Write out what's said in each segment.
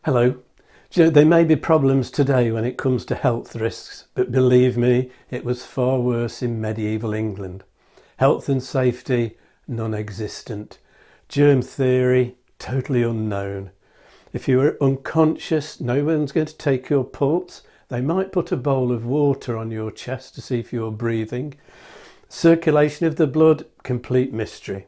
Hello. Do you know, there may be problems today when it comes to health risks, but believe me, it was far worse in medieval England. Health and safety, non-existent. Germ theory, totally unknown. If you were unconscious, no one's going to take your pulse. They might put a bowl of water on your chest to see if you're breathing. Circulation of the blood, complete mystery.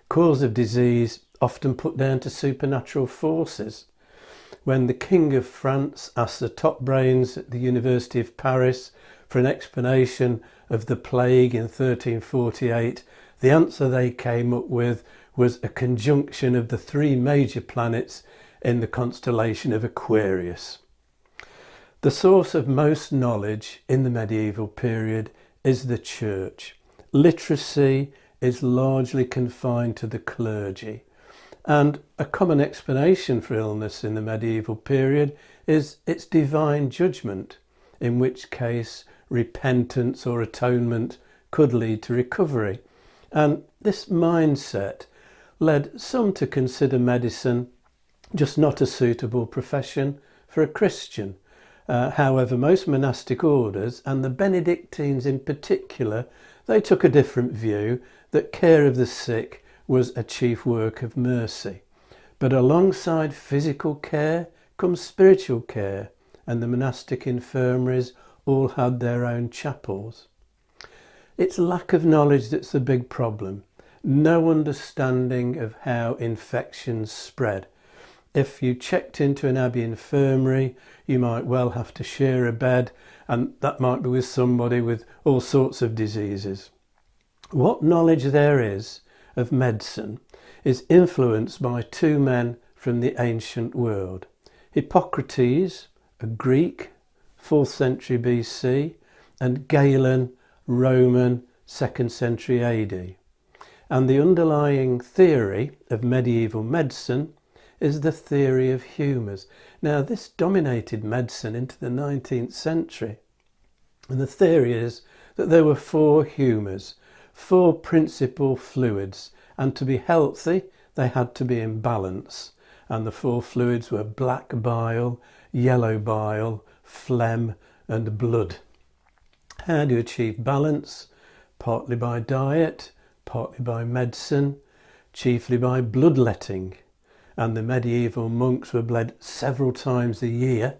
Cause of disease, often put down to supernatural forces. When the King of France asked the top brains at the University of Paris for an explanation of the plague in 1348, the answer they came up with was a conjunction of the three major planets in the constellation of Aquarius. The source of most knowledge in the medieval period is the church. Literacy is largely confined to the clergy. And a common explanation for illness in the medieval period is its divine judgment, in which case repentance or atonement could lead to recovery. And this mindset led some to consider medicine just not a suitable profession for a Christian. However, most monastic orders, and the Benedictines in particular, they took a different view that care of the sick was a chief work of mercy. But alongside physical care comes spiritual care, and the monastic infirmaries all had their own chapels. It's lack of knowledge that's the big problem. No understanding of how infections spread. If you checked into an abbey infirmary, you might well have to share a bed, and that might be with somebody with all sorts of diseases. What knowledge there is of medicine is influenced by two men from the ancient world. Hippocrates, a Greek, 4th century BC, and Galen, Roman, 2nd century AD. And the underlying theory of medieval medicine is the theory of humours. Now, this dominated medicine into the 19th century. And the theory is that there were four humours, four principal fluids, and to be healthy they had to be in balance. And the four fluids were black bile, yellow bile, phlegm and blood. How do you achieve balance? Partly by diet, partly by medicine, chiefly by bloodletting. And the medieval monks were bled several times a year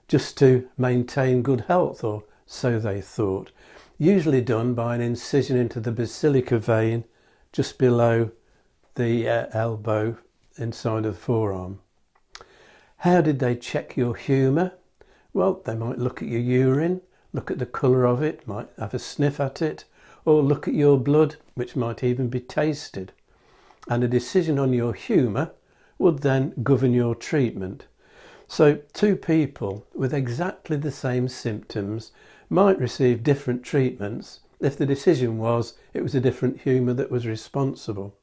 just to maintain good health, or so they thought. Usually done by an incision into the basilica vein just below the elbow inside of the forearm. How did they check your humour? Well, they might look at your urine, look at the colour of it, might have a sniff at it, or look at your blood, which might even be tasted. And a decision on your humour would then govern your treatment. So two people with exactly the same symptoms might receive different treatments if the decision was it was a different humour that was responsible.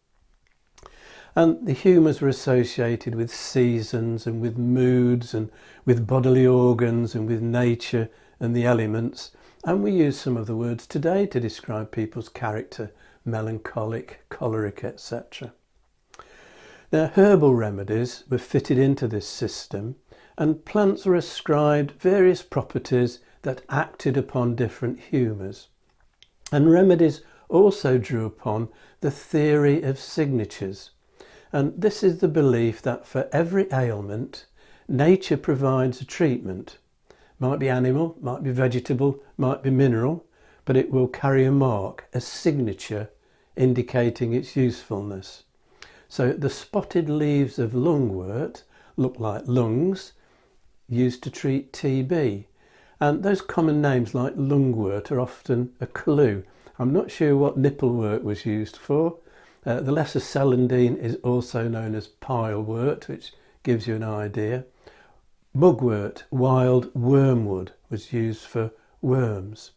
And the humours were associated with seasons and with moods and with bodily organs and with nature and the elements. And we use some of the words today to describe people's character: melancholic, choleric, etc. Now, herbal remedies were fitted into this system, and plants were ascribed various properties that acted upon different humours. And remedies also drew upon the theory of signatures. And this is the belief that for every ailment, nature provides a treatment. Might be animal, might be vegetable, might be mineral, but it will carry a mark, a signature, indicating its usefulness. So the spotted leaves of lungwort look like lungs, used to treat TB. And those common names like lungwort are often a clue. I'm not sure what nipplewort was used for. The lesser celandine is also known as pilewort, which gives you an idea. Mugwort, wild wormwood, was used for worms.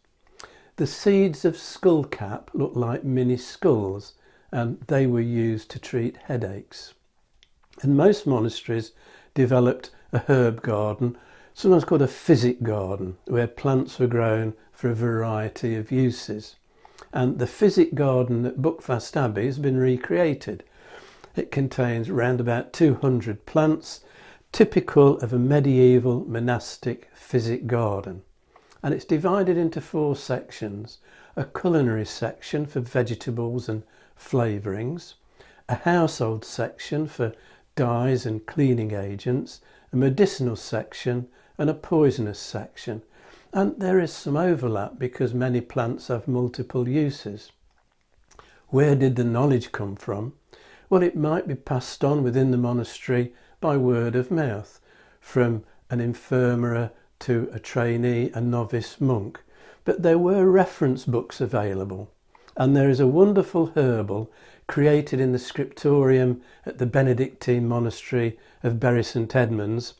The seeds of skullcap look like mini skulls, and they were used to treat headaches. And most monasteries developed a herb garden, sometimes called a physic garden, where plants were grown for a variety of uses. And the physic garden at Buckfast Abbey has been recreated. It contains around about 200 plants, typical of a medieval monastic physic garden. And it's divided into 4 sections: a culinary section for vegetables and flavourings, a household section for dyes and cleaning agents, a medicinal section and a poisonous section. And there is some overlap because many plants have multiple uses. Where did the knowledge come from? Well, it might be passed on within the monastery by word of mouth, from an infirmary to a trainee, a novice monk. But there were reference books available, and there is a wonderful herbal created in the scriptorium at the Benedictine monastery of Bury St Edmunds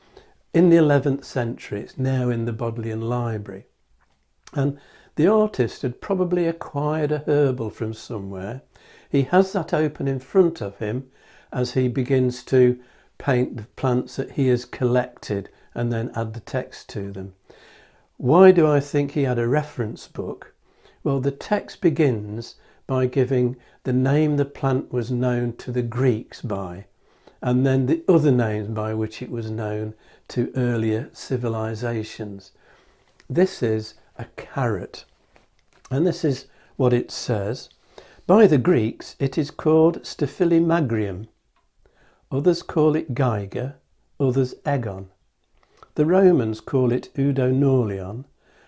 in the 11th century. It's now in the Bodleian Library. And the artist had probably acquired a herbal from somewhere. He has that open in front of him as he begins to paint the plants that he has collected and then add the text to them. Why do I think he had a reference book? Well, the text begins by giving the name the plant was known to the Greeks by, and then the other names by which it was known to earlier civilizations. This is a carrot, and this is what it says. By the Greeks it is called Staphylimagrium. Others call it Geiger, others Egon. The Romans call it Udonolion,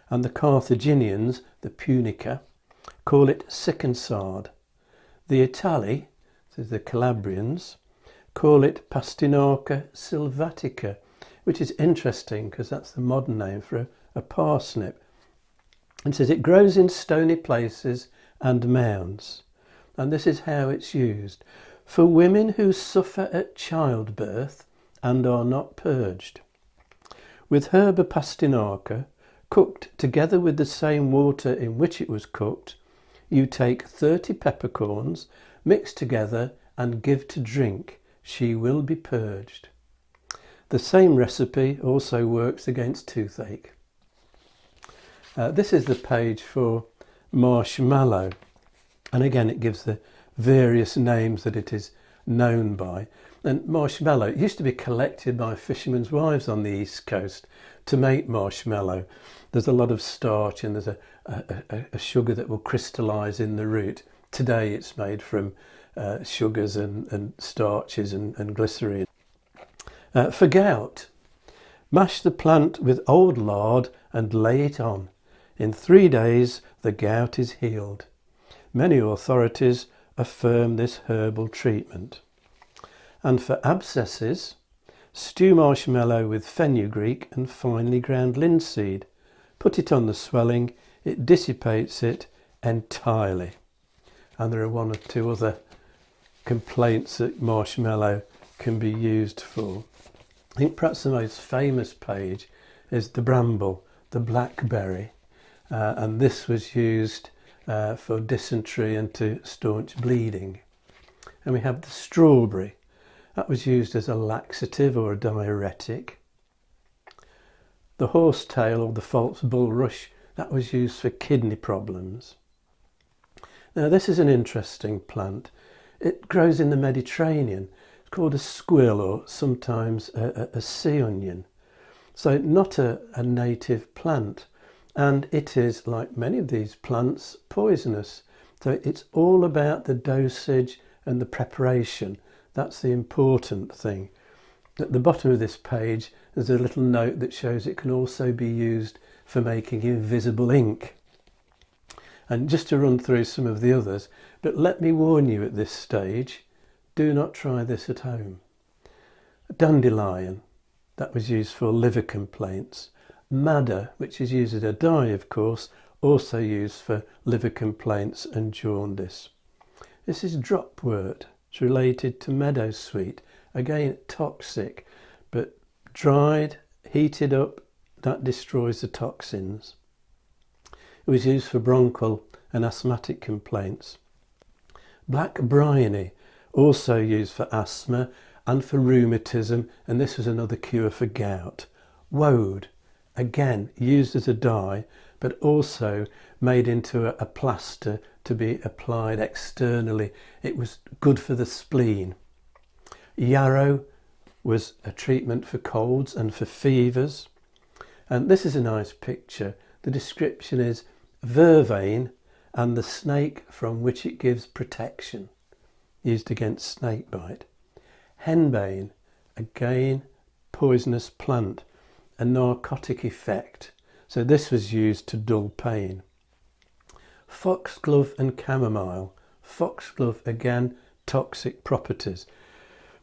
and the Carthaginians, the Punica, call it Sicensard. The Itali, the Calabrians, call it Pastinaca sylvatica, which is interesting because that's the modern name for a parsnip. It says it grows in stony places and mounds, and this is how it's used: for women who suffer at childbirth and are not purged. With herba pastinaca, cooked together with the same water in which it was cooked, you take 30 peppercorns, mix together and give to drink. She will be purged. The same recipe also works against toothache. This is the page for Marshmallow, and again it gives the various names that it is known by. And marshmallow used to be collected by fishermen's wives on the east coast to make marshmallow. There's a lot of starch and there's a sugar that will crystallise in the root. Today it's made from sugars and starches and glycerine. For gout, mash the plant with old lard and lay it on. In 3 days the gout is healed. Many authorities affirm this herbal treatment. And for abscesses, stew marshmallow with fenugreek and finely ground linseed. Put it on the swelling, it dissipates it entirely. And there are 1 or 2 other complaints that marshmallow can be used for. I think perhaps the most famous page is the bramble, the blackberry, and this was used for dysentery and to staunch bleeding. And we have the strawberry. That was used as a laxative or a diuretic. The horsetail or the false bulrush, that was used for kidney problems. Now this is an interesting plant. It grows in the Mediterranean. It's called a squirrel or sometimes a sea onion. So not a native plant. And it is, like many of these plants, poisonous. So it's all about the dosage and the preparation. That's the important thing. At the bottom of this page there's a little note that shows it can also be used for making invisible ink. And just to run through some of the others, but let me warn you at this stage, do not try this at home. Dandelion, that was used for liver complaints. Madder, which is used as a dye of course, also used for liver complaints and jaundice. This is dropwort. It's related to meadowsweet, again toxic, but dried, heated up, that destroys the toxins. It was used for bronchial and asthmatic complaints. Black bryony, also used for asthma and for rheumatism, and this was another cure for gout. Woad, again used as a dye, but also made into a plaster to be applied externally. It was good for the spleen. Yarrow, was a treatment for colds and for fevers. And this is a nice picture. The description is vervain and the snake from which it gives protection, used against snake bite. Henbane, again poisonous plant, a narcotic effect. So this was used to dull pain. Foxglove and chamomile. Foxglove, again, toxic properties,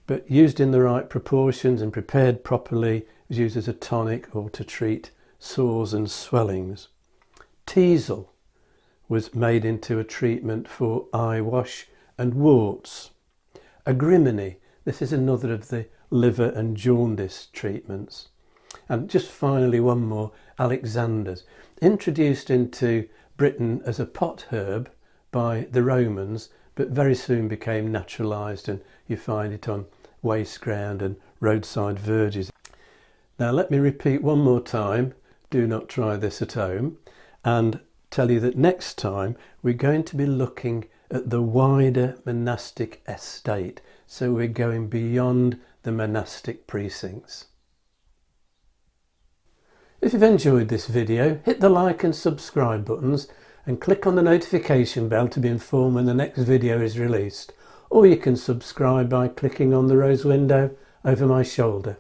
but used in the right proportions and prepared properly, was used as a tonic or to treat sores and swellings. Teasel was made into a treatment for eye wash and warts. Agrimony, this is another of the liver and jaundice treatments. And just finally one more, Alexander's, introduced into Britain as a pot herb by the Romans, but very soon became naturalised, and you find it on waste ground and roadside verges. Now let me repeat one more time, do not try this at home, and tell you that next time we're going to be looking at the wider monastic estate, so we're going beyond the monastic precincts. If you've enjoyed this video, hit the like and subscribe buttons and click on the notification bell to be informed when the next video is released, or you can subscribe by clicking on the rose window over my shoulder.